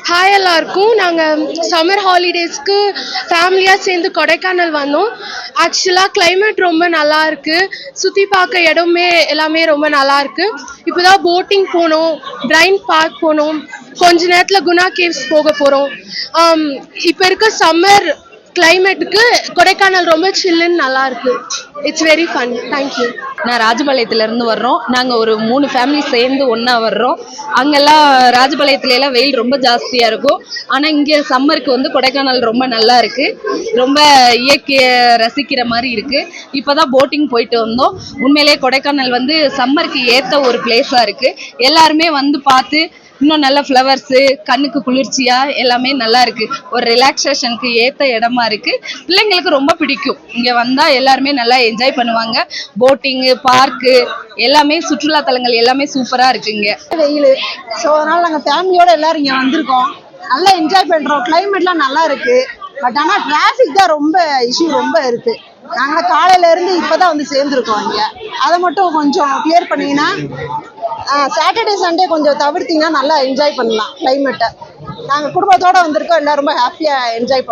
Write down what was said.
Hi எல்லாருக்கும். நாங்கள் summer ஹாலிடேஸ்க்கு ஃபேமிலியாக சேர்ந்து கொடைக்கானல் வந்தோம். ஆக்சுவலாக கிளைமேட் ரொம்ப நல்லா இருக்குது. சுற்றி பார்க்க இடமே எல்லாமே ரொம்ப நல்லா இருக்குது. இப்போ தான் போட்டிங் போனோம், பிரைன் பார்க் போனோம், கொஞ்ச நேரத்தில் குணா கேவ்ஸ் போக போகிறோம். இப்போ இருக்க சம்மர் கிளைமேட்டுக்கு கொடைக்கானல் ரொம்ப சில்லுன்னு நல்லா இருக்கு. It's very fun. தேங்க்யூ. நான் ராஜபாளையத்துலேருந்து வர்றோம். நாங்கள் ஒரு 3 ஃபேமிலி சேர்ந்து ஒன்றா வர்றோம். அங்கெல்லாம் ராஜபாளையத்துலலாம் வெயில் ரொம்ப ஜாஸ்தியாக இருக்கும். ஆனால் இங்கே சம்மருக்கு வந்து கொடைக்கானல் ரொம்ப நல்லா இருக்குது. ரொம்ப இயற்கையை ரசிக்கிற மாதிரி இருக்குது. இப்போ தான் போட்டிங் போயிட்டு வந்தோம். உண்மையிலே கொடைக்கானல் வந்து சம்மருக்கு ஏற்ற ஒரு பிளேஸாக இருக்குது. எல்லாருமே வந்து பார்த்து இன்னும் நல்ல ஃப்ளவர்ஸு, கண்ணுக்கு குளிர்ச்சியாக எல்லாமே நல்லா இருக்குது. ஒரு ரிலாக்ஸேஷனுக்கு ஏற்ற இடமா இருக்குது. பிள்ளைங்களுக்கு ரொம்ப பிடிக்கும். இங்கே வந்தால் எல்லாருமே நல்லா என்ஜாய் பண்ணுவாங்க. போட்டிங்கு, பார்க்கு எல்லாமே சுற்றுலா தலங்கள் எல்லாமே சூப்பராக இருக்குங்க. வெயில், ஸோ அதனால் நாங்கள் ஃபேமிலியோடு எல்லோரும் இங்கே வந்திருக்கோம். நல்லா என்ஜாய் பண்ணுறோம். கிளைமேட்லாம் நல்லா இருக்குது. பட் ஆனால் டிராஃபிக் தான் ரொம்ப இஷ்யூ ரொம்ப இருக்குது. நாங்கள் காலையிலேருந்து இப்போ தான் வந்து சேர்ந்துருக்கோம். இங்கே அதை மட்டும் கொஞ்சம் கிளியர் பண்ணிங்கன்னா சாட்டர்டே சண்டே கொஞ்சம் தவிர்த்திங்கன்னா நல்லா என்ஜாய் பண்ணலாம் கிளைமேட்டை. நாங்கள் குடும்பத்தோடு வந்திருக்கோம். எல்லோரும் ரொம்ப ஹாப்பியாக என்ஜாய் பண்ணோம்.